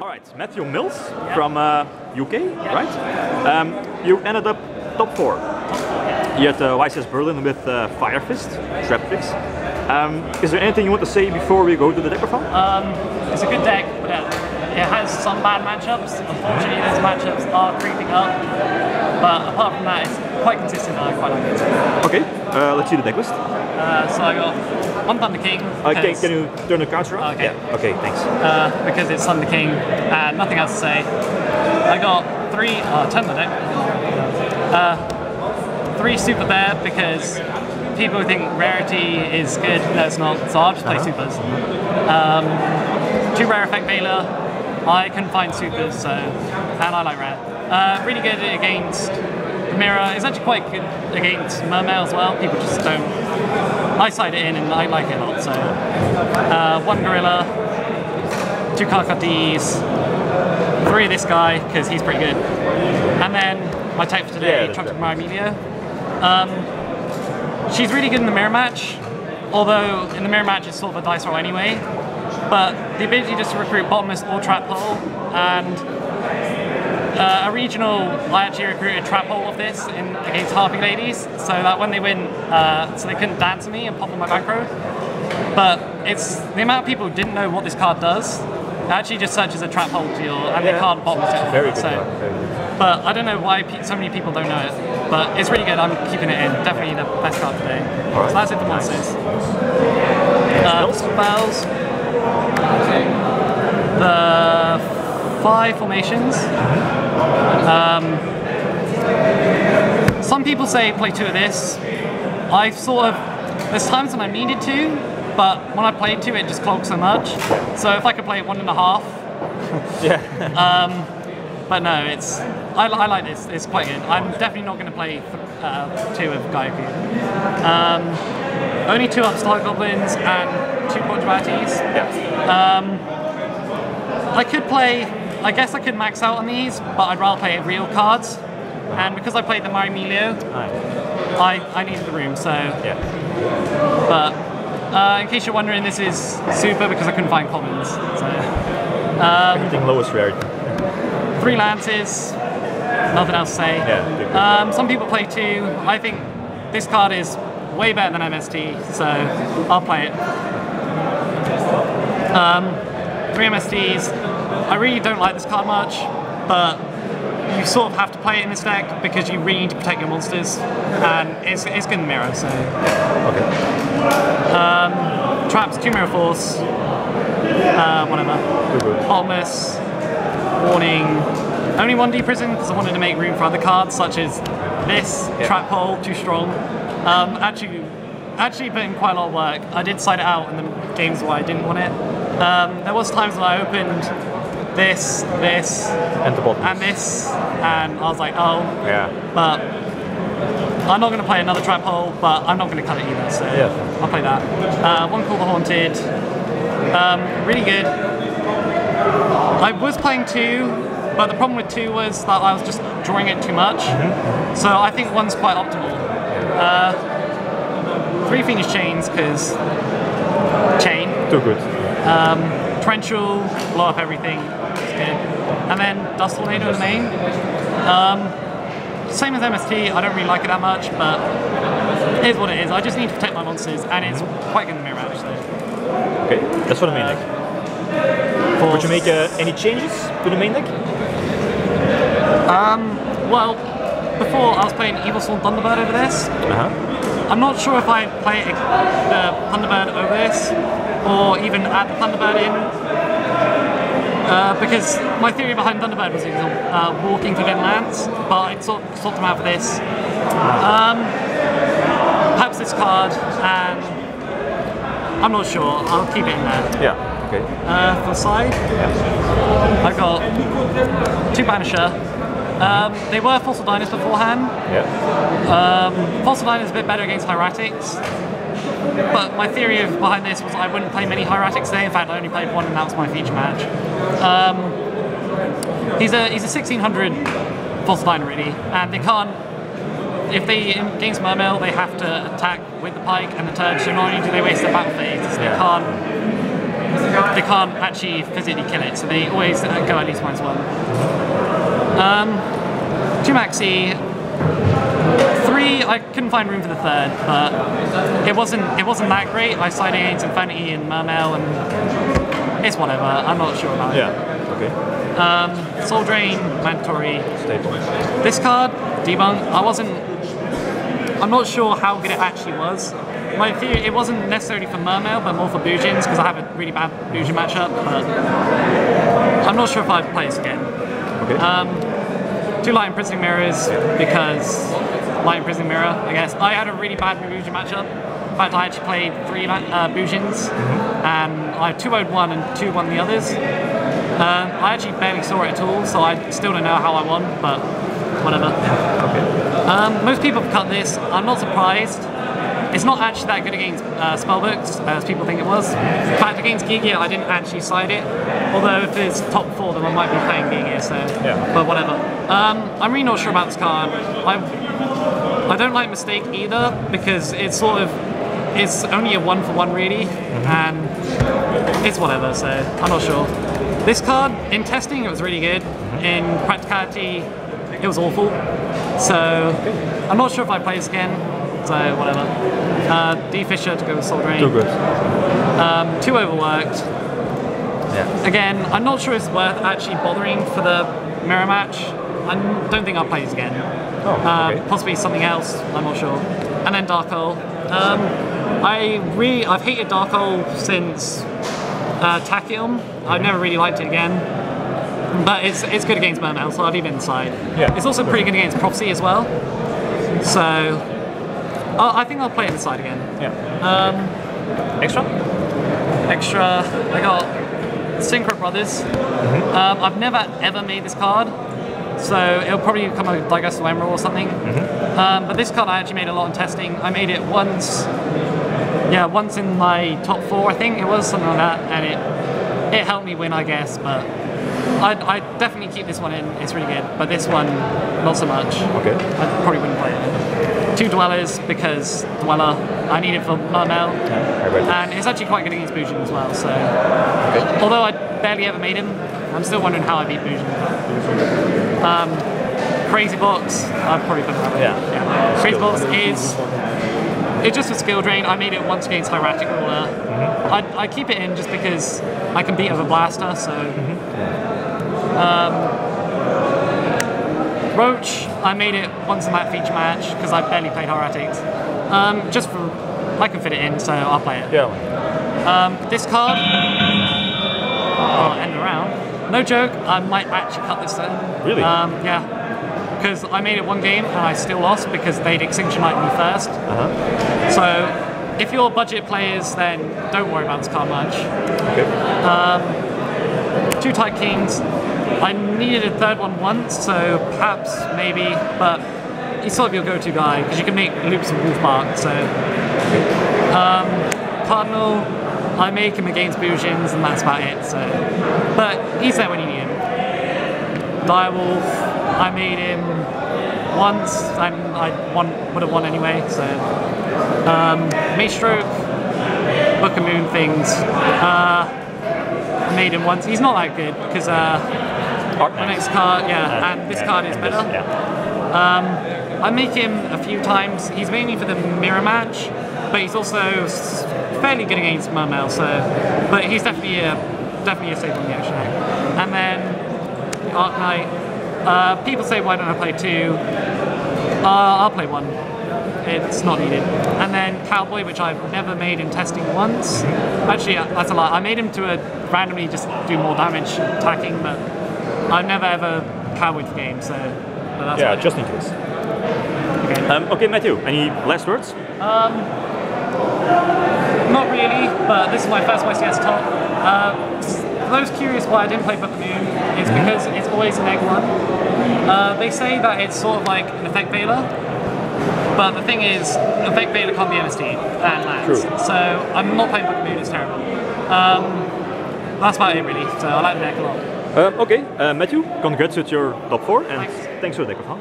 All right, Matthew Mills from UK, right? You ended up top 4. You had YCS Berlin with Fire Fist, Traptrix. Is there anything you want to say before we go to the deck profile? It's a good deck, but it has some bad matchups. Unfortunately, those matchups are creeping up. But apart from that, it's quite consistent and I quite like it. Okay, let's see the deck list. So I got one Thunder King. Can you turn the cards around? Okay. Yeah. Okay, thanks. Because it's Thunder King and nothing else to say. I got 3, turn the deck. 3 Super Bear because people think rarity is good. No, it's not. So I'll just play supers. 2 Rare Effect Veiler. I couldn't find supers, so and I like rare. Really good against the mirror. It's actually quite good against Mermail as well. People just don't. I side it in and I like it a lot. So 1 Gorilla, 2 Carcatties, 3 of this guy because he's pretty good, and then my type for today, Traptrix. She's really good in the mirror match, although in the mirror match it's sort of a dice roll anyway. But the ability just to recruit bottomless or trap hole, and a regional, I actually recruited trap hole of this against Harpy Ladies, so that when they win, so they couldn't dance me and pop on my back row. But it's the amount of people who didn't know what this card does. It actually just searches a trap hole deal, and they can't bottomless it. Very good. But I don't know why so many people don't know it. But it's really good. I'm keeping it in. Definitely the best card today. Right. So that's it for monsters. Spells. The 5 formations. Some people say play 2 of this. There's times when I needed to, but when I played 2 it just clogs so much. So if I could play 1.5. Yeah. But no, I like this. It's quite good. I'm definitely not going to play 2 of Gaiaku. Only 2 Upstart Goblins and 2 Quadratis. Yeah. I guess I could max out on these, but I'd rather play real cards. And because I played the Marimilio, I needed the room, so... Yeah. But in case you're wondering, this is super because I couldn't find commons. So, Everything lowest rarity. 3 Lances, nothing else to say. Yeah, some people play 2. I think this card is way better than MST, so I'll play it. 3 MSTs. I really don't like this card much, but you sort of have to play it in this deck because you really need to protect your monsters, and it's good in the mirror, so... Okay. Traps, 2 Mirror Force, whatever. Bottomless, Warning, only 1 Deprison because I wanted to make room for other cards such as this, Trap Hole, too strong. Actually put in quite a lot of work. I did side it out in the games where I didn't want it. There was times when I opened this, and this, and I was like, oh. Yeah. But I'm not going to play another Trap Hole, but I'm not going to cut it either, so I'll play that. 1 Call the Haunted, really good. I was playing 2, but the problem with 2 was that I was just drawing it too much. So I think 1's quite optimal. 3 Fiendish Chains, because chain. Too good. Torrential, blow up everything, it's good. And then Dust Tornado in the main. Same as MST, I don't really like it that much, but it is what it is. I just need to protect my monsters, and it's quite good in the mirror match. So. Okay, that's for the main deck. Would you make any changes to the main deck? Well, before I was playing Evil Sworn Thunderbird over this. I'm not sure if I'd play the Thunderbird over this, or even add the Thunderbird in, because my theory behind Thunderbird was walking to get lands, but I'd sort them out for this. Perhaps this card, and I'm not sure. I'll keep it in there. Yeah. Okay. For the side, I've got 2 Banisher. They were Fossil Diners beforehand. Yeah. Fossil Diners is a bit better against Hieratics, but my theory behind this was I wouldn't play many Hieratics today. In fact, I only played 1, and that was my feature match. He's a 1600 Fossil Diner really, and they can't. If they against Mermail, they have to attack with the pike and the turd. So not only do they waste their battle phase, they can't they can't actually physically kill it, so they always go at least -1. 2 maxi. 3, I couldn't find room for the 3rd, but it wasn't that great. I sided against Infinity and Mermail, and it's whatever. I'm not sure about it. Yeah. Okay. Soul Drain, Mandatory. Staple. This card, Debunk. I'm not sure how good it actually was. My theory, it wasn't necessarily for Mermail, but more for Bujins, because I have a really bad Bujin matchup. But I'm not sure if I'd play this again. Okay. 2 Light Imprisoning Mirrors, because Light Imprisoning Mirror, I guess. I had a really bad Bujin matchup. In fact, I actually played 3 Bujins, and I 2-0'd one and 2-1 the others. I actually barely saw it at all, so I still don't know how I won, but whatever. Okay. Most people have cut this. I'm not surprised. It's not actually that good against spellbooks, as people think it was. In fact, against Gigia, I didn't actually side it. Although if it's top 4, then I might be playing Gigia, so... Yeah. But whatever. I'm really not sure about this card. I don't like Mistake either, because it's sort of... It's only a 1-for-1 really, and it's whatever, so I'm not sure. This card, in testing, it was really good. In practicality, it was awful. So, I'm not sure if I play this again. So whatever. D Fisher to go with Soul Drain. Too good. 2 overworked. Yeah. Again, I'm not sure it's worth actually bothering for the mirror match. I don't think I'll play this again. Oh, okay. Possibly something else. I'm not sure. And then Dark Hole. I've hated Dark Hole since Tachyon. I've never really liked it again. But it's good against Mermail, so I'll leave it inside. Yeah. It's also pretty good against Prophecy as well. So. I think I'll play it inside again. Yeah. Extra? Extra. I got Synchro Brothers. I've never ever made this card, so it'll probably become a Digestible Emerald or something. But this card I actually made a lot in testing. I made it once. Yeah, once in my top 4, I think it was, something like that, and it helped me win, I guess. But I definitely keep this one in. It's really good. But this one, not so much. Okay. I probably wouldn't play it. 2 Dwellers, because Dweller, I need it for Mermail, and it's actually quite good against Bujin as well, so... Okay. Although I barely ever made him, I'm still wondering how I beat Bujin. Crazy Box, I probably couldn't have it. Yeah. Crazy Box is... It's just a skill drain. I made it once against Hieratic Ruler. I keep it in just because I can beat it with a blaster, so... Roach, I made it once in that feature match because I barely played Hieratics. Just for, I can fit it in, so I'll play it. Yeah. This card, I'll end the round. No joke, I might actually cut this then. Really? Yeah. Because I made it 1 game and I still lost because they'd Extinction Knight me first. So, if you're budget players, then don't worry about this card much. Okay. 2 Tide Kings. I needed a 3rd one once, so perhaps, maybe, but he's sort of your go-to guy, because you can make loops of Wolfbark, so... Cardinal, I make him against Bujins, and that's about it, so... But he's there when you need him. Direwolf, I made him once, and I would have won anyway, so... Maestroke, Book of Moon things, I made him once. He's not that good, because... the next card, and this card is better. I make him a few times. He's mainly for the mirror match, but he's also fairly good against Mermail. So, but he's definitely a staple in the action. And then Arc Knight. People say why don't I play 2? I'll play 1. It's not needed. And then Cowboy, which I've never made in testing once. Actually, that's a lie. I made him to randomly just do more damage attacking, but. I've never ever cowboyed the game, so... But that's just in case. Okay. Okay, Matthew, any last words? Not really, but this is my first YCS top. For those curious why I didn't play Book of Moon, it's because it's always an egg 1. They say that it's sort of like an Effect Veiler, but the thing is, Effect Veiler can't be MST and lands. True. So I'm not playing Book of Moon, it's terrible. That's about it really, so I like the deck a lot. Okay, Matthew, congrats with your top 4, and thanks for the deck of fun.